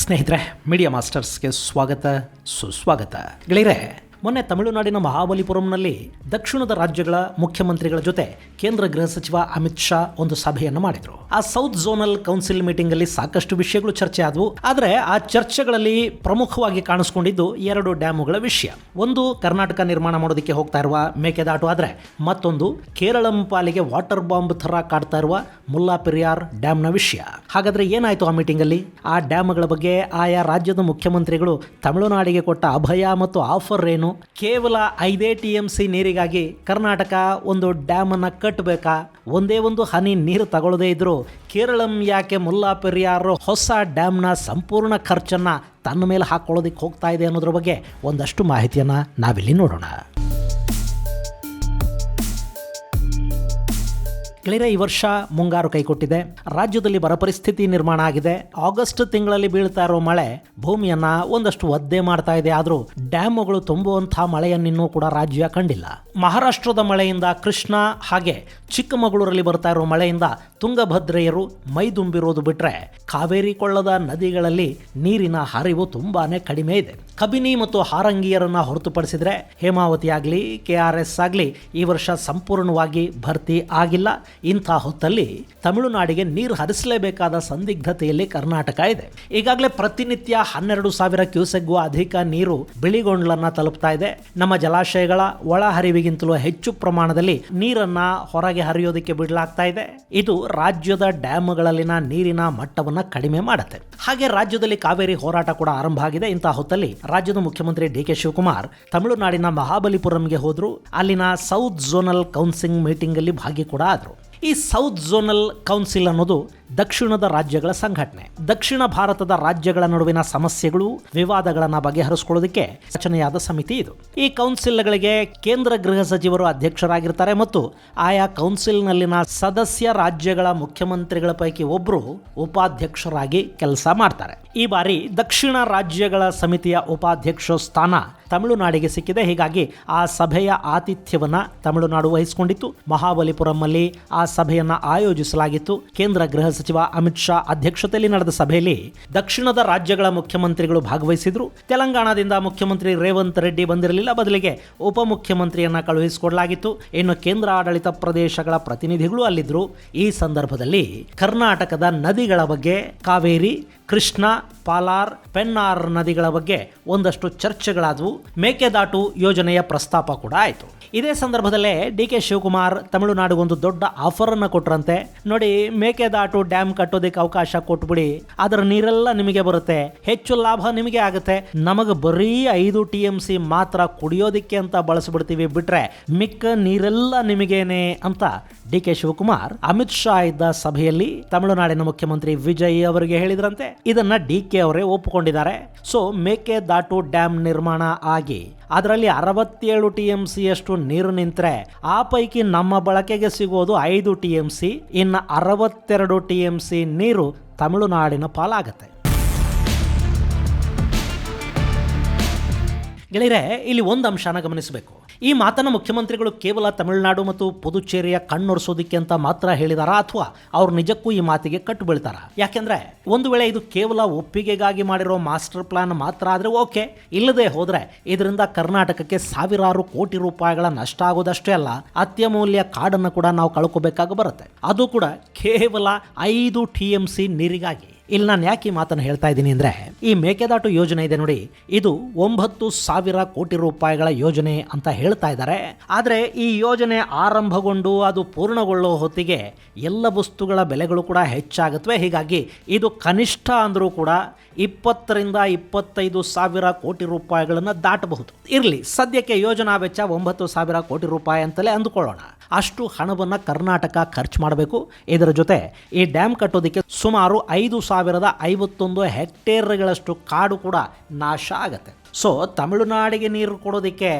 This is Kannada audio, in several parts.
ಸ್ನೇಹಿತರೆ, ಮೀಡಿಯಾ ಮಾಸ್ಟರ್ಸ್ಗೆ ಸ್ವಾಗತ ಸುಸ್ವಾಗತ. ಗೆಳೆಯರೆ, ಮೊನ್ನೆ ತಮಿಳುನಾಡಿನ ಮಹಾಬಲಿಪುರಂನಲ್ಲಿ ದಕ್ಷಿಣದ ರಾಜ್ಯಗಳ ಮುಖ್ಯಮಂತ್ರಿಗಳ ಜೊತೆ ಕೇಂದ್ರ ಗೃಹ ಸಚಿವ ಅಮಿತ್ ಶಾ ಒಂದು ಸಭೆಯನ್ನು ಮಾಡಿದರು. ಆ ಸೌತ್ ಝೋನಲ್ ಕೌನ್ಸಿಲ್ ಮೀಟಿಂಗ್ ಅಲ್ಲಿ ಸಾಕಷ್ಟು ವಿಷಯಗಳು ಚರ್ಚೆ ಆದವು. ಆದರೆ ಆ ಚರ್ಚೆಗಳಲ್ಲಿ ಪ್ರಮುಖವಾಗಿ ಕಾಣಿಸ್ಕೊಂಡಿದ್ದು ಎರಡು ಡ್ಯಾಮುಗಳ ವಿಷಯ. ಒಂದು ಕರ್ನಾಟಕ ನಿರ್ಮಾಣ ಮಾಡೋದಕ್ಕೆ ಹೋಗ್ತಾ ಇರುವ ಮೇಕೆದಾಟು, ಆದರೆ ಮತ್ತೊಂದು ಕೇರಳಂ ಪಾಲಿಗೆ ವಾಟರ್ ಬಾಂಬ್ ಥರ ಕಾಡ್ತಾ ಇರುವ ಮುಲ್ಲಾಪೆರಿಯಾರ್ ಡ್ಯಾಮ್ನ ವಿಷಯ. ಹಾಗಾದ್ರೆ ಏನಾಯ್ತು ಆ ಮೀಟಿಂಗ್ ಅಲ್ಲಿ? ಆ ಡ್ಯಾಮ್ಗಳ ಬಗ್ಗೆ ಆಯಾ ರಾಜ್ಯದ ಮುಖ್ಯಮಂತ್ರಿಗಳು ತಮಿಳುನಾಡಿಗೆ ಕೊಟ್ಟ ಅಭಯ ಮತ್ತು ಆಫರ್ ಏನು? ಕೇವಲ 5 TMC ನೀರಿಗಾಗಿ ಕರ್ನಾಟಕ ಒಂದು ಡ್ಯಾಮ್ ಅನ್ನ ಕಟ್ಟಬೇಕಾ? ಒಂದೇ ಒಂದು ಹನಿ ನೀರು ತಗೊಳ್ಳದೇ ಇದ್ರು ಕೇರಳಂ ಯಾಕೆ ಮುಲ್ಲಾಪೆರಿಯಾರ್ ಹೊಸ ಡ್ಯಾಮ್ನ ಸಂಪೂರ್ಣ ಖರ್ಚನ್ನ ತನ್ನ ಮೇಲೆ ಹಾಕೊಳ್ಳೋದಕ್ಕೆ ಹೋಗ್ತಾ ಇದೆ ಅನ್ನೋದ್ರ ಬಗ್ಗೆ ಒಂದಷ್ಟು ಮಾಹಿತಿಯನ್ನ ನಾವಿಲ್ಲಿ ನೋಡೋಣ. ಗೆಳೆಯರೆ, ಈ ವರ್ಷ ಮುಂಗಾರು ಕೈಕೊಟ್ಟಿದೆ. ರಾಜ್ಯದಲ್ಲಿ ಬರ ಪರಿಸ್ಥಿತಿ ನಿರ್ಮಾಣ ಆಗಿದೆ. ಆಗಸ್ಟ್ ತಿಂಗಳಲ್ಲಿ ಬೀಳ್ತಾ ಇರೋ ಮಳೆ ಭೂಮಿಯನ್ನ ಒಂದಷ್ಟು ಒದ್ದೆ ಮಾಡ್ತಾ ಇದೆ. ಆದರೂ ಡ್ಯಾಮುಗಳು ತುಂಬುವಂತಹ ಮಳೆಯನ್ನಿನ್ನೂ ಕೂಡ ರಾಜ್ಯ ಕಂಡಿಲ್ಲ. ಮಹಾರಾಷ್ಟ್ರದ ಮಳೆಯಿಂದ ಕೃಷ್ಣ ಹಾಗೆ ಚಿಕ್ಕಮಗಳೂರಲ್ಲಿ ಬರ್ತಾ ಇರೋ ಮಳೆಯಿಂದ ತುಂಗಭದ್ರೆಯರು ಮೈದುಂಬಿರೋದು ಬಿಟ್ರೆ ಕಾವೇರಿ ಕೊಳ್ಳದ ನದಿಗಳಲ್ಲಿ ನೀರಿನ ಹರಿವು ತುಂಬಾನೇ ಕಡಿಮೆ ಇದೆ. ಕಬಿನಿ ಮತ್ತು ಹಾರಂಗಿಯರನ್ನ ಹೊರತುಪಡಿಸಿದ್ರೆ ಹೇಮಾವತಿ ಆಗಲಿ KRS ಆಗಲಿ ಈ ವರ್ಷ ಸಂಪೂರ್ಣವಾಗಿ ಭರ್ತಿ ಆಗಿಲ್ಲ. ಇಂಥ ಹೊತ್ತಲ್ಲಿ ತಮಿಳುನಾಡಿಗೆ ನೀರು ಹರಿಸಲೇಬೇಕಾದ ಸಂದಿಗ್ಧತೆಯಲ್ಲಿ ಕರ್ನಾಟಕ ಇದೆ. ಈಗಾಗಲೇ ಪ್ರತಿನಿತ್ಯ 12,000 ಕ್ಯೂಸೆಕ್ಗೂ ಅಧಿಕ ನೀರು ಬಿಳಿಗೊಂಡ್ಲನ್ನ ತಲುಪ್ತಾ ಇದೆ. ನಮ್ಮ ಜಲಾಶಯಗಳ ಒಳ ಹರಿವಿಗಿಂತಲೂ ಹೆಚ್ಚು ಪ್ರಮಾಣದಲ್ಲಿ ನೀರನ್ನ ಹೊರಗೆ ಹರಿಯೋದಕ್ಕೆ ಬಿಡಲಾಗ್ತಾ ಇದೆ. ಇದು ರಾಜ್ಯದ ಡ್ಯಾಮ್ಗಳಲ್ಲಿನ ನೀರಿನ ಮಟ್ಟವನ್ನ ಕಡಿಮೆ ಮಾಡುತ್ತೆ. ಹಾಗೆ ರಾಜ್ಯದಲ್ಲಿ ಕಾವೇರಿ ಹೋರಾಟ ಕೂಡ ಆರಂಭ ಆಗಿದೆ. ಇಂಥ ಹೊತ್ತಲ್ಲಿ ರಾಜ್ಯದ ಮುಖ್ಯಮಂತ್ರಿ DK ಶಿವಕುಮಾರ್ ತಮಿಳುನಾಡಿನ ಮಹಾಬಲಿಪುರಂಗೆ ಹೋದ್ರು. ಅಲ್ಲಿನ ಸೌತ್ ಝೋನಲ್ ಕೌನ್ಸಿಲ್ ಮೀಟಿಂಗ್ ಅಲ್ಲಿ ಭಾಗಿ ಕೂಡ ಆದ್ರು. ಈ ಸೌತ್ ಝೋನಲ್ ಕೌನ್ಸಿಲ್ ಅನ್ನೋದು ದಕ್ಷಿಣದ ರಾಜ್ಯಗಳ ಸಂಘಟನೆ. ದಕ್ಷಿಣ ಭಾರತದ ರಾಜ್ಯಗಳ ನಡುವಿನ ಸಮಸ್ಯೆಗಳು, ವಿವಾದಗಳನ್ನು ಬಗೆಹರಿಸಿಕೊಳ್ಳೋದಕ್ಕೆ ರಚನೆಯಾದ ಸಮಿತಿ ಇದು. ಈ ಕೌನ್ಸಿಲ್ಗಳಿಗೆ ಕೇಂದ್ರ ಗೃಹ ಸಚಿವರು ಅಧ್ಯಕ್ಷರಾಗಿರ್ತಾರೆ ಮತ್ತು ಆಯಾ ಕೌನ್ಸಿಲ್ನಲ್ಲಿನ ಸದಸ್ಯ ರಾಜ್ಯಗಳ ಮುಖ್ಯಮಂತ್ರಿಗಳ ಪೈಕಿ ಒಬ್ಬರು ಉಪಾಧ್ಯಕ್ಷರಾಗಿ ಕೆಲಸ ಮಾಡ್ತಾರೆ. ಈ ಬಾರಿ ದಕ್ಷಿಣ ರಾಜ್ಯಗಳ ಸಮಿತಿಯ ಉಪಾಧ್ಯಕ್ಷ ಸ್ಥಾನ ತಮಿಳುನಾಡಿಗೆ ಸಿಕ್ಕಿದೆ. ಹೀಗಾಗಿ ಆ ಸಭೆಯ ಆತಿಥ್ಯವನ್ನ ತಮಿಳುನಾಡು ವಹಿಸಿಕೊಂಡಿತ್ತು. ಮಹಾಬಲಿಪುರಂನಲ್ಲಿ ಆ ಸಭೆಯನ್ನ ಆಯೋಜಿಸಲಾಗಿತ್ತು. ಕೇಂದ್ರ ಗೃಹ ಸಚಿವ ಅಮಿತ್ ಶಾ ಅಧ್ಯಕ್ಷತೆಯಲ್ಲಿ ನಡೆದ ಸಭೆಯಲ್ಲಿ ದಕ್ಷಿಣದ ರಾಜ್ಯಗಳ ಮುಖ್ಯಮಂತ್ರಿಗಳು ಭಾಗವಹಿಸಿದ್ರು. ತೆಲಂಗಾಣದಿಂದ ಮುಖ್ಯಮಂತ್ರಿ ರೇವಂತ್ ರೆಡ್ಡಿ ಬಂದಿರಲಿಲ್ಲ, ಬದಲಿಗೆ ಉಪಮುಖ್ಯಮಂತ್ರಿಯನ್ನ ಕಳುಹಿಸಿಕೊಡಲಾಗಿತ್ತು. ಇನ್ನು ಕೇಂದ್ರ ಆಡಳಿತ ಪ್ರದೇಶಗಳ ಪ್ರತಿನಿಧಿಗಳು ಅಲ್ಲಿದ್ರು. ಈ ಸಂದರ್ಭದಲ್ಲಿ ಕರ್ನಾಟಕದ ನದಿಗಳ ಬಗ್ಗೆ, ಕಾವೇರಿ, ಕೃಷ್ಣ, ಪಾಲಾರ್, ಪೆನ್ನಾರ್ ನದಿಗಳ ಬಗ್ಗೆ ಒಂದಷ್ಟು ಚರ್ಚೆಗಳಾದವು. ಮೇಕೆದಾಟು ಯೋಜನೆಯ ಪ್ರಸ್ತಾಪ ಕೂಡ ಆಯಿತು. ಇದೇ ಸಂದರ್ಭದಲ್ಲೇ DK ಶಿವಕುಮಾರ್ ತಮಿಳುನಾಡಿಗೊಂದು ದೊಡ್ಡ ಆಫರ್ ಅನ್ನು ಕೊಟ್ರಂತೆ. ನೋಡಿ, ಮೇಕೆದಾಟು ಡ್ಯಾಮ್ ಕಟ್ಟೋದಕ್ಕೆ ಅವಕಾಶ ಕೊಟ್ಬಿಡಿ, ಅದರ ನೀರೆಲ್ಲ ನಿಮಗೆ ಬರುತ್ತೆ, ಹೆಚ್ಚು ಲಾಭ ನಿಮಗೆ ಆಗುತ್ತೆ, ನಮಗೆ ಬರೀ 5 TMC ಮಾತ್ರ ಕುಡಿಯೋದಿಕ್ಕೆ ಅಂತ ಬಳಸ್ಬಿಡ್ತೀವಿ, ಬಿಟ್ರೆ ಮಿಕ್ಕ ನೀರೆಲ್ಲ ನಿಮಗೇನೆ ಅಂತ DK ಶಿವಕುಮಾರ್ ಅಮಿತ್ ಶಾ ಇದ್ದ ಸಭೆಯಲ್ಲಿ ತಮಿಳುನಾಡಿನ ಮುಖ್ಯಮಂತ್ರಿ ವಿಜಯ್ ಅವರಿಗೆ ಹೇಳಿದ್ರಂತೆ. ಇದನ್ನ DK ಅವರೇ ಒಪ್ಪಿಕೊಂಡಿದ್ದಾರೆ. ಸೊ ಮೇಕೆದಾಟು ಡ್ಯಾಮ್ ನಿರ್ಮಾಣ ಆಗಿ ಅದರಲ್ಲಿ 67 TMC ಅಷ್ಟು ನೀರು ನಿಂತರೆ ಆ ಪೈಕಿ ನಮ್ಮ ಬಳಕೆಗೆ ಸಿಗೋದು 5 TMC, ಇನ್ನು 62 TMC ನೀರು ತಮಿಳುನಾಡಿನ ಪಾಲಾಗತ್ತೆ. ಗೆಳೆಯರೆ, ಇಲ್ಲಿ ಒಂದು ಅಂಶನ ಗಮನಿಸಬೇಕು. ಈ ಮಾತನ್ನು ಮುಖ್ಯಮಂತ್ರಿಗಳು ಕೇವಲ ತಮಿಳುನಾಡು ಮತ್ತು ಪುದುಚೇರಿಯ ಕಣ್ಣೊರೆಸೋದಿಕ್ಕೆ ಅಂತ ಮಾತ್ರ ಹೇಳಿದಾರಾ, ಅಥವಾ ಅವ್ರು ನಿಜಕ್ಕೂ ಈ ಮಾತಿಗೆ ಕಟ್ಟು ಬೀಳ್ತಾರ? ಯಾಕೆಂದ್ರೆ ಒಂದು ವೇಳೆ ಇದು ಕೇವಲ ಒಪ್ಪಿಗೆಗಾಗಿ ಮಾಡಿರೋ ಮಾಸ್ಟರ್ ಪ್ಲಾನ್ ಮಾತ್ರ ಆದ್ರೆ ಓಕೆ, ಇಲ್ಲದೆ ಹೋದ್ರೆ ಇದರಿಂದ ಕರ್ನಾಟಕಕ್ಕೆ ಸಾವಿರಾರು ಕೋಟಿ ರೂಪಾಯಿಗಳ ನಷ್ಟ ಆಗೋದಷ್ಟೇ ಅಲ್ಲ, ಅತ್ಯಮೂಲ್ಯ ಕಾಡನ್ನು ಕೂಡ ನಾವು ಕಳ್ಕೋಬೇಕಾಗಿ ಬರುತ್ತೆ. ಅದು ಕೂಡ ಕೇವಲ 5 TMC ನೀರಿಗಾಗಿ. ಇಲ್ಲಿ ನಾನು ಯಾಕೆ ಈ ಮಾತನ್ನು ಹೇಳ್ತಾ ಇದ್ದೀನಿ ಅಂದರೆ, ಈ ಮೇಕೆದಾಟು ಯೋಜನೆ ಇದೆ ನೋಡಿ, ಇದು 9,000 ಕೋಟಿ ರೂಪಾಯಿಗಳ ಯೋಜನೆ ಅಂತ ಹೇಳ್ತಾ ಇದ್ದಾರೆ. ಆದರೆ ಈ ಯೋಜನೆ ಆರಂಭಗೊಂಡು ಅದು ಪೂರ್ಣಗೊಳ್ಳೋ ಹೊತ್ತಿಗೆ ಎಲ್ಲ ವಸ್ತುಗಳ ಬೆಲೆಗಳು ಕೂಡ ಹೆಚ್ಚಾಗುತ್ತವೆ. ಹೀಗಾಗಿ ಇದು ಕನಿಷ್ಠ ಅಂದರೂ ಕೂಡ 20,000 ರಿಂದ 25,000 ಕೋಟಿ ರೂಪಾಯಿಗಳನ್ನು ದಾಟಬಹುದು. ಇರಲಿ, ಸದ್ಯಕ್ಕೆ ಯೋಜನಾ ವೆಚ್ಚ 9,000 ಕೋಟಿ ರೂಪಾಯಿ ಅಂತಲೇ ಅಂದುಕೊಳ್ಳೋಣ. ಅಷ್ಟು ಹಣವನ್ನು ಕರ್ನಾಟಕ ಖರ್ಚು ಮಾಡಬೇಕು. ಇದರ ಜೊತೆ ಈ ಡ್ಯಾಮ್ ಕಟ್ಟೋದಕ್ಕೆ ಸುಮಾರು 5,051 ಹೆಕ್ಟೇರ್ಗಳಷ್ಟು ಕಾಡು ಕೂಡ ನಾಶ ಆಗುತ್ತೆ. ಸೊ ತಮಿಳುನಾಡಿಗೆ ನೀರು ಕೊಡೋದಕ್ಕೆ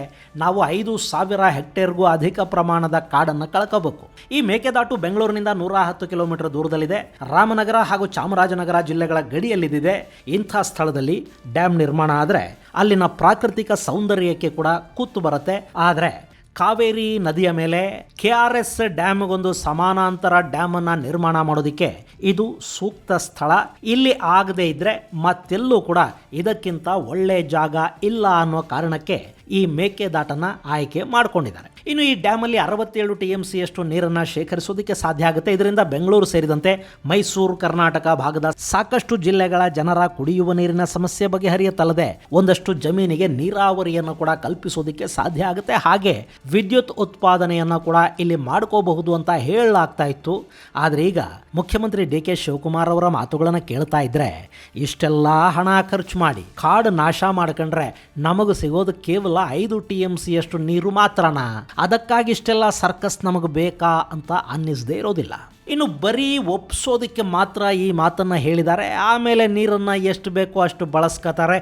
ನಾವು 5,000 ಹೆಕ್ಟೇರ್ಗೂ ಅಧಿಕ ಪ್ರಮಾಣದ ಕಾಡನ್ನು ಕಳ್ಕೋಬೇಕು. ಈ ಮೇಕೆದಾಟು ಬೆಂಗಳೂರಿನಿಂದ 110 ಕಿಲೋಮೀಟರ್ ದೂರದಲ್ಲಿದೆ. ರಾಮನಗರ ಹಾಗೂ ಚಾಮರಾಜನಗರ ಜಿಲ್ಲೆಗಳ ಗಡಿಯಲ್ಲಿದೆ. ಇಂಥ ಸ್ಥಳದಲ್ಲಿ ಡ್ಯಾಮ್ ನಿರ್ಮಾಣ ಆದರೆ ಅಲ್ಲಿನ ಪ್ರಾಕೃತಿಕ ಸೌಂದರ್ಯಕ್ಕೆ ಕೂಡ ಕುತ್ತು ಬರುತ್ತೆ. ಆದರೆ ಕಾವೇರಿ ನದಿಯ ಮೇಲೆ KRS ಡ್ಯಾಮ್ಗೊಂದು ಸಮಾನಾಂತರ ಡ್ಯಾಮ್ ಅನ್ನ ನಿರ್ಮಾಣ ಮಾಡೋದಕ್ಕೆ ಇದು ಸೂಕ್ತ ಸ್ಥಳ. ಇಲ್ಲಿ ಆಗದೆ ಇದ್ರೆ ಮತ್ತೆಲ್ಲೂ ಕೂಡ ಇದಕ್ಕಿಂತ ಒಳ್ಳೆ ಜಾಗ ಇಲ್ಲ ಅನ್ನೋ ಕಾರಣಕ್ಕೆ ಈ ಮೇಕೆದಾಟನ್ನ ಆಯ್ಕೆ ಮಾಡಿಕೊಂಡಿದ್ದಾರೆ. ಇನ್ನು ಈ ಡ್ಯಾಮಲ್ಲಿ 67 TMC ಯಷ್ಟು ನೀರನ್ನು ಶೇಖರಿಸೋದಕ್ಕೆ ಸಾಧ್ಯ ಆಗುತ್ತೆ. ಇದರಿಂದ ಬೆಂಗಳೂರು ಸೇರಿದಂತೆ ಮೈಸೂರು, ಕರ್ನಾಟಕ ಭಾಗದ ಸಾಕಷ್ಟು ಜಿಲ್ಲೆಗಳ ಜನರ ಕುಡಿಯುವ ನೀರಿನ ಸಮಸ್ಯೆ ಬಗೆಹರಿಯುತ್ತಲ್ಲದೆ ಒಂದಷ್ಟು ಜಮೀನಿಗೆ ನೀರಾವರಿಯನ್ನು ಕೂಡ ಕಲ್ಪಿಸೋದಕ್ಕೆ ಸಾಧ್ಯ ಆಗುತ್ತೆ. ಹಾಗೆ ವಿದ್ಯುತ್ ಉತ್ಪಾದನೆಯನ್ನು ಕೂಡ ಇಲ್ಲಿ ಮಾಡ್ಕೋಬಹುದು ಅಂತ ಹೇಳಲಾಗ್ತಾ ಇತ್ತು. ಆದರೆ ಈಗ ಮುಖ್ಯಮಂತ್ರಿ DK ಶಿವಕುಮಾರ್ ಅವರ ಮಾತುಗಳನ್ನು ಕೇಳ್ತಾ ಇದ್ರೆ ಇಷ್ಟೆಲ್ಲ ಹಣ ಖರ್ಚು ಮಾಡಿ ಕಾಡು ನಾಶ ಮಾಡ್ಕೊಂಡ್ರೆ ನಮಗೆ ಸಿಗೋದು ಕೇವಲ 5 TMC ಯಷ್ಟು ನೀರು ಮಾತ್ರನಾ? ಅದಕ್ಕಾಗಿ ಇಷ್ಟೆಲ್ಲ ಸರ್ಕಸ್ ನಮಗೆ ಬೇಕಾ ಅಂತ ಅನ್ನಿಸದೇ ಇರೋದಿಲ್ಲ. ಇನ್ನು ಬರೀ ಒಪ್ಸೋದಕ್ಕೆ ಮಾತ್ರ ಈ ಮಾತನ್ನು ಹೇಳಿದ್ದಾರೆ. ಆಮೇಲೆ ನೀರನ್ನು ಎಷ್ಟು ಬೇಕೋ ಅಷ್ಟು ಬಳಸ್ಕೋತಾರೆ.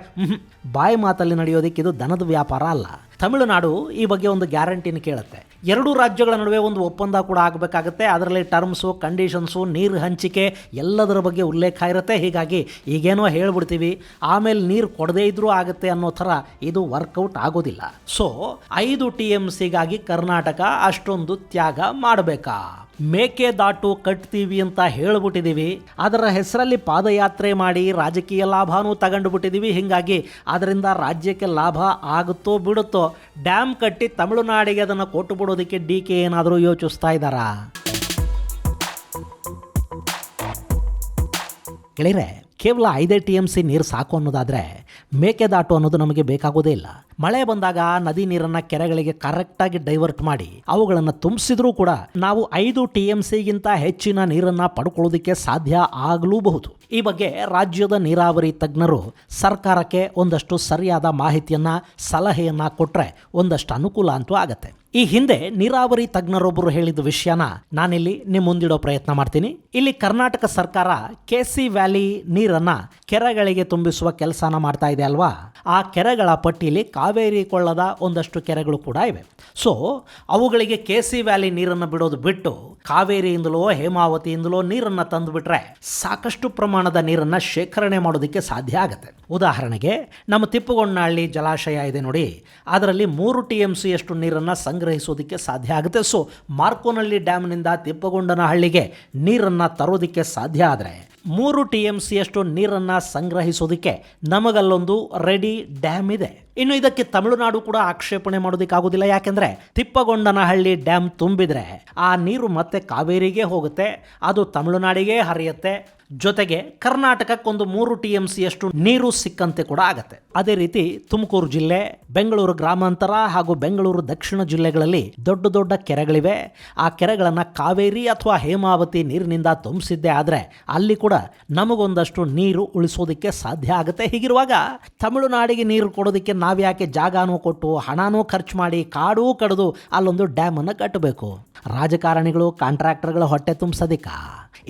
ಬಾಯಿ ಮಾತಲ್ಲಿ ನಡೆಯೋದಕ್ಕೆ ಇದು ದನದ ವ್ಯಾಪಾರ ಅಲ್ಲ. ತಮಿಳುನಾಡು ಈ ಬಗ್ಗೆ ಒಂದು ಗ್ಯಾರಂಟಿನ ಕೇಳುತ್ತೆ. ಎರಡೂ ರಾಜ್ಯಗಳ ನಡುವೆ ಒಂದು ಒಪ್ಪಂದ ಕೂಡ ಆಗಬೇಕಾಗುತ್ತೆ. ಅದರಲ್ಲಿ ಟರ್ಮ್ಸು, ಕಂಡೀಷನ್ಸು, ನೀರು ಹಂಚಿಕೆ ಎಲ್ಲದರ ಬಗ್ಗೆ ಉಲ್ಲೇಖ ಇರುತ್ತೆ. ಹೀಗಾಗಿ ಈಗೇನೋ ಹೇಳ್ಬಿಡ್ತೀವಿ ಆಮೇಲೆ ನೀರು ಕೊಡದೇ ಇದ್ರೂ ಆಗುತ್ತೆ ಅನ್ನೋ ಥರ ಇದು ವರ್ಕೌಟ್ ಆಗೋದಿಲ್ಲ. ಸೊ 5 TMCಗಾಗಿ ಕರ್ನಾಟಕ ಅಷ್ಟೊಂದು ತ್ಯಾಗ ಮಾಡಬೇಕಾ? ಮೇಕೆದಾಟು ಕಟ್ತೀವಿ ಅಂತ ಹೇಳ್ಬಿಟ್ಟಿದ್ದೀವಿ, ಅದರ ಹೆಸರಲ್ಲಿ ಪಾದಯಾತ್ರೆ ಮಾಡಿ ರಾಜಕೀಯ ಲಾಭನೂ ತಗೊಂಡು ಬಿಟ್ಟಿದ್ದೀವಿ. ಹೀಗಾಗಿ ಅದರಿಂದ ರಾಜ್ಯಕ್ಕೆ ಲಾಭ ಆಗುತ್ತೋ ಬಿಡುತ್ತೋ, ಡ್ಯಾಮ್ ಕಟ್ಟಿ ತಮಿಳುನಾಡಿಗೆ ಅದನ್ನು ಕೊಟ್ಟು ಬಿಡೋದಕ್ಕೆ DK ಏನಾದರೂ ಯೋಚಿಸ್ತಾ ಇದ್ದಾರಾ? ಗೆಳೆಯರೆ, ಕೇವಲ 5 TMC ನೀರು ಸಾಕು ಅನ್ನೋದಾದರೆ ಮೇಕೆದಾಟು ಅನ್ನೋದು ನಮಗೆ ಬೇಕಾಗೋದೇ ಇಲ್ಲ. ಮಳೆ ಬಂದಾಗ ನದಿ ನೀರನ್ನು ಕೆರೆಗಳಿಗೆ ಕರೆಕ್ಟಾಗಿ ಡೈವರ್ಟ್ ಮಾಡಿ ಅವುಗಳನ್ನು ತುಂಬಿಸಿದ್ರೂ ಕೂಡ ನಾವು 5 TMCಗಿಂತ ಹೆಚ್ಚಿನ ನೀರನ್ನು ಪಡ್ಕೊಳ್ಳೋದಕ್ಕೆ ಸಾಧ್ಯ ಆಗಲೂಬಹುದು. ಈ ಬಗ್ಗೆ ರಾಜ್ಯದ ನೀರಾವರಿ ತಜ್ಞರು ಸರ್ಕಾರಕ್ಕೆ ಒಂದಷ್ಟು ಸರಿಯಾದ ಮಾಹಿತಿಯನ್ನು, ಸಲಹೆಯನ್ನು ಕೊಟ್ಟರೆ ಒಂದಷ್ಟು ಅನುಕೂಲ ಅಂತೂ ಆಗತ್ತೆ. ಈ ಹಿಂದೆ ನೀರಾವರಿ ತಜ್ಞರೊಬ್ಬರು ಹೇಳಿದ ವಿಷಯನ ನಾನಿಲ್ಲಿ ನಿಮ್ಮ ಮುಂದಿಡೋ ಪ್ರಯತ್ನ ಮಾಡ್ತೀನಿ. ಇಲ್ಲಿ ಕರ್ನಾಟಕ ಸರ್ಕಾರ KC ವ್ಯಾಲಿ ನೀರನ್ನು ಕೆರೆಗಳಿಗೆ ತುಂಬಿಸುವ ಕೆಲಸನ ಮಾಡ್ತಾ ಇದೆ ಅಲ್ವಾ? ಆ ಕೆರೆಗಳ ಪಟ್ಟಿಯಲ್ಲಿ ಕಾವೇರಿ ಕೊಳ್ಳದ ಒಂದಷ್ಟು ಕೆರೆಗಳು ಕೂಡ ಇವೆ. ಸೊ ಅವುಗಳಿಗೆ KC ವ್ಯಾಲಿ ನೀರನ್ನು ಬಿಡೋದು ಬಿಟ್ಟು ಕಾವೇರಿಯಿಂದಲೋ ಹೇಮಾವತಿಯಿಂದಲೋ ನೀರನ್ನು ತಂದುಬಿಟ್ರೆ ಸಾಕಷ್ಟು ಪ್ರಮಾಣದ ನೀರನ್ನು ಶೇಖರಣೆ ಮಾಡೋದಕ್ಕೆ ಸಾಧ್ಯ ಆಗುತ್ತೆ. ಉದಾಹರಣೆಗೆ ನಮ್ಮ ತಿಪ್ಪಗೊಂಡನಹಳ್ಳಿ ಜಲಾಶಯ ಇದೆ ನೋಡಿ, ಅದರಲ್ಲಿ 3 TMC ಯಷ್ಟು ನೀರನ್ನು ಸಂಗ್ರಹಿಸೋದಕ್ಕೆ ಸಾಧ್ಯ ಆಗುತ್ತೆ. ಸೊ ಮಾರ್ಕೋನಹಳ್ಳಿ ಡ್ಯಾಮ್ನಿಂದ ತಿಪ್ಪಗೊಂಡನಹಳ್ಳಿಗೆ ನೀರನ್ನು ತರೋದಕ್ಕೆ ಸಾಧ್ಯ ಆದರೆ 3 TMC ಯಷ್ಟು ನೀರನ್ನು ಸಂಗ್ರಹಿಸೋದಕ್ಕೆ ನಮಗಲ್ಲೊಂದು ರೆಡಿ ಡ್ಯಾಮ್ ಇದೆ. ಇನ್ನು ಇದಕ್ಕೆ ತಮಿಳುನಾಡು ಕೂಡ ಆಕ್ಷೇಪಣೆ ಮಾಡೋದಕ್ಕಾಗೋದಿಲ್ಲ. ಯಾಕೆಂದರೆ ತಿಪ್ಪಗೊಂಡನಹಳ್ಳಿ ಡ್ಯಾಮ್ ತುಂಬಿದರೆ ಆ ನೀರು ಮತ್ತೆ ಕಾವೇರಿಗೆ ಹೋಗುತ್ತೆ, ಅದು ತಮಿಳುನಾಡಿಗೆ ಹರಿಯುತ್ತೆ. ಜೊತೆಗೆ ಕರ್ನಾಟಕಕ್ಕೊಂದು 3 TMC ಯಷ್ಟು ನೀರು ಸಿಕ್ಕಂತೆ ಕೂಡ ಆಗತ್ತೆ. ಅದೇ ರೀತಿ ತುಮಕೂರು ಜಿಲ್ಲೆ, ಬೆಂಗಳೂರು ಗ್ರಾಮಾಂತರ ಹಾಗೂ ಬೆಂಗಳೂರು ದಕ್ಷಿಣ ಜಿಲ್ಲೆಗಳಲ್ಲಿ ದೊಡ್ಡ ದೊಡ್ಡ ಕೆರೆಗಳಿವೆ. ಆ ಕೆರೆಗಳನ್ನು ಕಾವೇರಿ ಅಥವಾ ಹೇಮಾವತಿ ನೀರಿನಿಂದ ತುಂಬಿಸಿದ್ದೇ ಆದರೆ ಅಲ್ಲಿ ಕೂಡ ನಮಗೊಂದಷ್ಟು ನೀರು ಉಳಿಸೋದಕ್ಕೆ ಸಾಧ್ಯ ಆಗುತ್ತೆ. ಹೀಗಿರುವಾಗ ತಮಿಳುನಾಡಿಗೆ ನೀರು ಕೊಡೋದಕ್ಕೆ ನಾವ್ಯಾಕೆ ಜಾಗನೂ ಕೊಟ್ಟು ಹಣನೂ ಖರ್ಚು ಮಾಡಿ ಕಾಡೂ ಕಡಿದು ಅಲ್ಲೊಂದು ಡ್ಯಾಮನ್ನು ಕಟ್ಟಬೇಕು? ರಾಜಕಾರಣಿಗಳು, ಕಾಂಟ್ರಾಕ್ಟರ್ಗಳ ಹೊಟ್ಟೆ ತುಂಬಿಸೋದಿಕ್ಕ?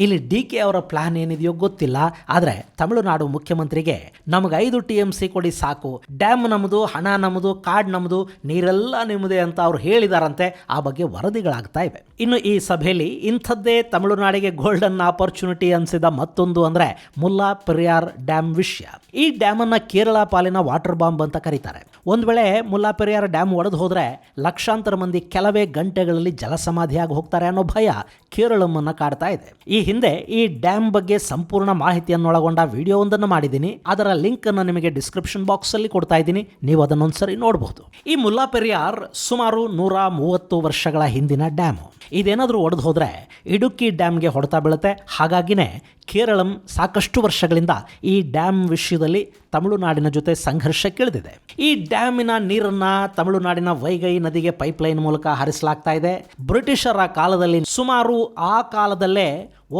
ಇಲ್ಲಿ DK ಅವರ ಪ್ಲಾನ್ ಏನಿದೆಯೋ ಗೊತ್ತಿಲ್ಲ. ಆದರೆ ತಮಿಳುನಾಡು ಮುಖ್ಯಮಂತ್ರಿಗೆ ನಮಗೆ 5 TMC ಕೊಡಿ ಸಾಕು, ಡ್ಯಾಮ್ ನಮ್ಮದು, ಹಣ ನಮ್ಮದು, ಕಾಡ್ ನಮ್ಮದು, ನೀರೆಲ್ಲ ನಿಮ್ಮದೇ ಅಂತ ಅವ್ರು ಹೇಳಿದಾರಂತೆ. ಆ ಬಗ್ಗೆ ವರದಿಗಳಾಗ್ತಾ ಇವೆ. ಇನ್ನು ಈ ಸಭೆಯಲ್ಲಿ ಇಂಥದ್ದೇ ತಮಿಳುನಾಡಿಗೆ ಗೋಲ್ಡನ್ ಆಪರ್ಚುನಿಟಿ ಅನಿಸಿದ ಮತ್ತೊಂದು ಅಂದರೆ ಮುಲ್ಲಾ ಪೆರಿಯಾರ್ ಡ್ಯಾಮ್ ವಿಷಯ. ಈ ಡ್ಯಾಮನ್ನು ಕೇರಳ ಪಾಲಿನ ವಾಟರ್ ಬಾಂಬ್ ಅಂತ ಕರೀತಾರೆ. ಒಂದು ವೇಳೆ ಮುಲ್ಲಾ ಪೆರಿಯಾರ್ ಡ್ಯಾಮ್ ಒಡೆದು ಹೋದರೆ ಲಕ್ಷಾಂತರ ಮಂದಿ ಕೆಲವೇ ಗಂಟೆಗಳಲ್ಲಿ ಜಲಸಮಾಧಿಯಾಗಿ ಹೋಗ್ತಾರೆ ಅನ್ನೋ ಭಯ ಕೇರಳಮ್ಮನ್ನು ಕಾಡ್ತಾ ಇದೆ. ಈ ಹಿಂದೆ ಈ ಡ್ಯಾಮ್ ಬಗ್ಗೆ ಸಂಪೂರ್ಣ ಮಾಹಿತಿಯನ್ನೊಳಗೊಂಡ ವಿಡಿಯೋವೊಂದನ್ನು ಮಾಡಿದ್ದೀನಿ. ಅದರ ಲಿಂಕ್ ಅನ್ನು ನಿಮಗೆ ಡಿಸ್ಕ್ರಿಪ್ಷನ್ ಬಾಕ್ಸ್ ಅಲ್ಲಿ ಕೊಡ್ತಾ ಇದ್ದೀನಿ, ನೀವು ಅದನ್ನೊಂದ್ಸರಿ ನೋಡಬಹುದು. ಈ ಮುಲ್ಲಾ ಪೆರಿಯಾರ್ ಸುಮಾರು 130 ವರ್ಷಗಳ ಹಿಂದಿನ ಡ್ಯಾಮ್. ಇದೇನಾದರೂ ಒಡೆದು ಹೋದರೆ ಇಡುಕ್ಕಿ ಡ್ಯಾಮ್ಗೆ ಹೊಡೆತ ಬೀಳುತ್ತೆ. ಹಾಗಾಗಿನೇ ಕೇರಳಂ ಸಾಕಷ್ಟು ವರ್ಷಗಳಿಂದ ಈ ಡ್ಯಾಮ್ ವಿಷಯದಲ್ಲಿ ತಮಿಳುನಾಡಿನ ಜೊತೆ ಸಂಘರ್ಷಕ್ಕಿಳಿದಿದೆ. ಈ ಡ್ಯಾಮಿನ ನೀರನ್ನ ತಮಿಳುನಾಡಿನ ವೈಗೈ ನದಿಗೆ ಪೈಪ್ಲೈನ್ ಮೂಲಕ ಹರಿಸಲಾಗ್ತಾ ಇದೆ. ಬ್ರಿಟಿಷರ ಕಾಲದಲ್ಲಿ ಸುಮಾರು ಆ ಕಾಲದಲ್ಲೇ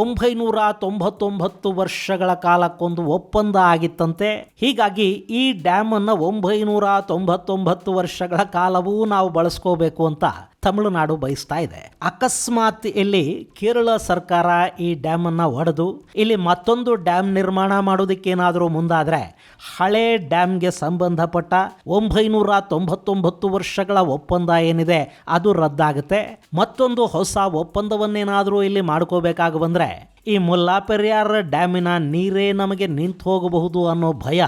999 ವರ್ಷಗಳ ಕಾಲಕ್ಕೊಂದು ಒಪ್ಪಂದ ಆಗಿತ್ತಂತೆ. ಹೀಗಾಗಿ ಈ ಡ್ಯಾಮ್ ಅನ್ನು 999 ವರ್ಷಗಳ ಕಾಲವೂ ನಾವು ಬಳಸ್ಕೋಬೇಕು ಅಂತ ತಮಿಳುನಾಡು ಬಯಸ್ತಾ ಇದೆ. ಅಕಸ್ಮಾತ್ ಇಲ್ಲಿ ಕೇರಳ ಸರ್ಕಾರ ಈ ಡ್ಯಾಮ್ ಅನ್ನ ಒಡೆದು ಇಲ್ಲಿ ಮತ್ತೊಂದು ಡ್ಯಾಮ್ ನಿರ್ಮಾಣ ಮಾಡೋದಕ್ಕೇನಾದರೂ ಮುಂದಾದರೆ ಹಳೆ ಡ್ಯಾಮ್ಗೆ ಸಂಬಂಧಪಟ್ಟ 999 ವರ್ಷಗಳ ಒಪ್ಪಂದ ಏನಿದೆ ಅದು ರದ್ದಾಗುತ್ತೆ. ಮತ್ತೊಂದು ಹೊಸ ಒಪ್ಪಂದವನ್ನೇನಾದರೂ ಇಲ್ಲಿ ಮಾಡ್ಕೋಬೇಕಾಗಿ ಬಂದರೆ ಈ ಮುಲ್ಲಾ ಪೆರಿಯಾರ್ ಡ್ಯಾಮಿನ ನೀರೇ ನಮಗೆ ನಿಂತು ಹೋಗಬಹುದು ಅನ್ನೋ ಭಯ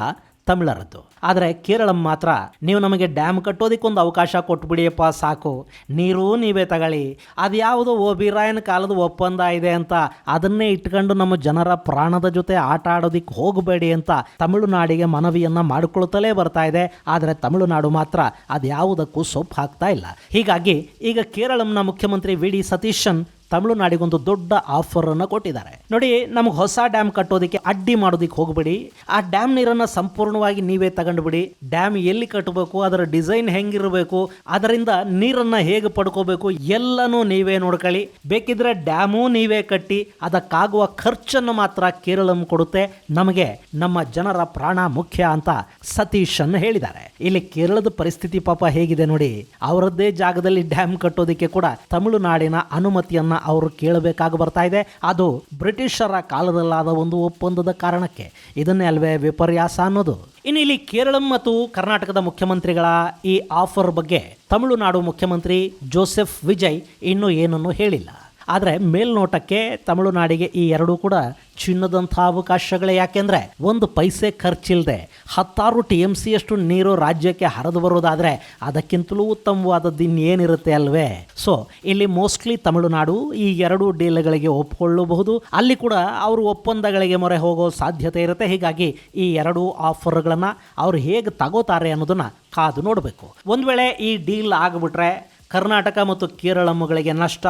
ತಮಿಳರದ್ದು. ಆದರೆ ಕೇರಳಂ ಮಾತ್ರ ನೀವು ನಮಗೆ ಡ್ಯಾಮ್ ಕಟ್ಟೋದಕ್ಕೊಂದು ಅವಕಾಶ ಕೊಟ್ಬಿಡಿಯಪ್ಪ ಸಾಕು, ನೀರು ನೀವೇ ತಗೊಳ್ಳಿ, ಅದ್ಯಾವುದೋ ಓಬಿರಾಯನ ಕಾಲದ ಒಪ್ಪಂದ ಇದೆ ಅಂತ ಅದನ್ನೇ ಇಟ್ಕೊಂಡು ನಮ್ಮ ಜನರ ಪ್ರಾಣದ ಜೊತೆ ಆಟ ಆಡೋದಿಕ್ಕೆ ಹೋಗಬೇಡಿ ಅಂತ ತಮಿಳುನಾಡಿಗೆ ಮನವಿಯನ್ನ ಮಾಡಿಕೊಳ್ತಲೇ ಬರ್ತಾ ಇದೆ. ಆದರೆ ತಮಿಳುನಾಡು ಮಾತ್ರ ಅದ್ಯಾವುದಕ್ಕೂ ಸೊಪ್ಪು ಹಾಕ್ತಾ ಇಲ್ಲ. ಹೀಗಾಗಿ ಈಗ ಕೇರಳಂನ ಮುಖ್ಯಮಂತ್ರಿ ವಿ ಡಿ ಸತೀಶನ್ ತಮಿಳುನಾಡಿಗೊಂದು ದೊಡ್ಡ ಆಫರ್ ಅನ್ನು ಕೊಟ್ಟಿದ್ದಾರೆ. ನೋಡಿ, ನಮಗೆ ಹೊಸ ಡ್ಯಾಮ್ ಕಟ್ಟೋದಕ್ಕೆ ಅಡ್ಡಿ ಮಾಡೋದಕ್ಕೆ ಹೋಗಬೇಡಿ, ಆ ಡ್ಯಾಮ್ ನೀರನ್ನು ಸಂಪೂರ್ಣವಾಗಿ ನೀವೇ ತಗೊಂಡ್ಬಿಡಿ, ಡ್ಯಾಮ್ ಎಲ್ಲಿ ಕಟ್ಟಬೇಕು, ಅದರ ಡಿಸೈನ್ ಹೆಂಗಿರಬೇಕು, ಅದರಿಂದ ನೀರನ್ನು ಹೇಗೆ ಪಡ್ಕೋಬೇಕು ಎಲ್ಲನೂ ನೀವೇ ನೋಡ್ಕೊಳ್ಳಿ, ಬೇಕಿದ್ರೆ ಡ್ಯಾಮು ನೀವೇ ಕಟ್ಟಿ, ಅದಕ್ಕಾಗುವ ಖರ್ಚನ್ನು ಮಾತ್ರ ಕೇರಳಂ ಕೊಡುತ್ತೆ, ನಮಗೆ ನಮ್ಮ ಜನರ ಪ್ರಾಣ ಮುಖ್ಯ ಅಂತ ಸತೀಶನ್ ಹೇಳಿದ್ದಾರೆ. ಇಲ್ಲಿ ಕೇರಳದ ಪರಿಸ್ಥಿತಿ ಪಾಪ ಹೇಗಿದೆ ನೋಡಿ, ಅವರದ್ದೇ ಜಾಗದಲ್ಲಿ ಡ್ಯಾಮ್ ಕಟ್ಟೋದಕ್ಕೆ ಕೂಡ ತಮಿಳುನಾಡಿನ ಅನುಮತಿಯನ್ನ ಅವರು ಕೇಳಬೇಕಾಗಿ ಬರ್ತಾ ಇದೆ. ಅದು ಬ್ರಿಟಿಷರ ಕಾಲದಲ್ಲಾದ ಒಂದು ಒಪ್ಪಂದದ ಕಾರಣಕ್ಕೆ. ಇದನ್ನೇ ಅಲ್ವೇ ವಿಪರ್ಯಾಸ ಅನ್ನೋದು. ಇನ್ನು ಇಲ್ಲಿ ಕೇರಳಂ ಮತ್ತು ಕರ್ನಾಟಕದ ಮುಖ್ಯಮಂತ್ರಿಗಳ ಈ ಆಫರ್ ಬಗ್ಗೆ ತಮಿಳುನಾಡು ಮುಖ್ಯಮಂತ್ರಿ ಜೋಸೆಫ್ ವಿಜಯ್ ಇನ್ನೂ ಏನನ್ನೂ ಹೇಳಿಲ್ಲ. ಆದರೆ ಮೇಲ್ನೋಟಕ್ಕೆ ತಮಿಳುನಾಡಿಗೆ ಈ ಎರಡೂ ಕೂಡ ಚಿನ್ನದಂಥ ಅವಕಾಶಗಳೇ. ಯಾಕೆಂದರೆ ಒಂದು ಪೈಸೆ ಖರ್ಚಿಲ್ಲದೆ 10 TMC ಅಷ್ಟು ನೀರು ರಾಜ್ಯಕ್ಕೆ ಹರಿದು ಬರೋದಾದರೆ ಅದಕ್ಕಿಂತಲೂ ಉತ್ತಮವಾದದ್ದು ಇನ್ನೇನಿರುತ್ತೆ ಅಲ್ವೇ. ಸೊ ಇಲ್ಲಿ ಮೋಸ್ಟ್ಲಿ ತಮಿಳುನಾಡು ಈ ಎರಡೂ ಡೀಲ್ಗಳಿಗೆ ಒಪ್ಪಿಕೊಳ್ಳಬಹುದು. ಅಲ್ಲಿ ಕೂಡ ಅವರು ಒಪ್ಪಂದಗಳಿಗೆ ಮೊರೆ ಹೋಗೋ ಸಾಧ್ಯತೆ ಇರುತ್ತೆ. ಹೀಗಾಗಿ ಈ ಎರಡೂ ಆಫರ್ಗಳನ್ನು ಅವರು ಹೇಗೆ ತಗೋತಾರೆ ಅನ್ನೋದನ್ನು ಕಾದು ನೋಡಬೇಕು. ಒಂದು ವೇಳೆ ಈ ಡೀಲ್ ಆಗಿಬಿಟ್ರೆ ಕರ್ನಾಟಕ ಮತ್ತು ಕೇರಳಂಗಳಿಗೆ ನಷ್ಟ,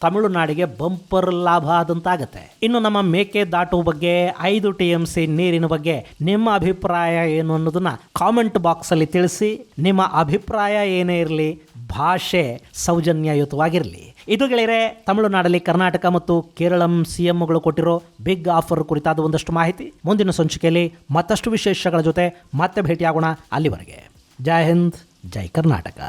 ತಮಿಳುನಾಡಿಗೆ ಬಂಪರ್ ಲಾಭ ಆದಂತಾಗತ್ತೆ. ಇನ್ನು ನಮ್ಮ ಮೇಕೆದಾಟು ಬಗ್ಗೆ, 5 TMC ನೀರಿನ ಬಗ್ಗೆ ನಿಮ್ಮ ಅಭಿಪ್ರಾಯ ಏನು ಅನ್ನೋದನ್ನ ಕಾಮೆಂಟ್ ಬಾಕ್ಸಲ್ಲಿ ತಿಳಿಸಿ. ನಿಮ್ಮ ಅಭಿಪ್ರಾಯ ಏನೇ ಇರಲಿ, ಭಾಷೆ ಸೌಜನ್ಯಯುತವಾಗಿರಲಿ. ಇದು ಗೆಳೆಯರೆ, ತಮಿಳುನಾಡಲ್ಲಿ ಕರ್ನಾಟಕ ಮತ್ತು ಕೇರಳಂ CMಗಳು ಕೊಟ್ಟಿರೋ ಬಿಗ್ ಆಫರ್ ಕುರಿತಾದ ಒಂದಷ್ಟು ಮಾಹಿತಿ. ಮುಂದಿನ ಸಂಚಿಕೆಯಲ್ಲಿ ಮತ್ತಷ್ಟು ವಿಶೇಷಗಳ ಜೊತೆ ಮತ್ತೆ ಭೇಟಿಯಾಗೋಣ. ಅಲ್ಲಿವರೆಗೆ ಜೈ ಹಿಂದ್, ಜೈ ಕರ್ನಾಟಕ.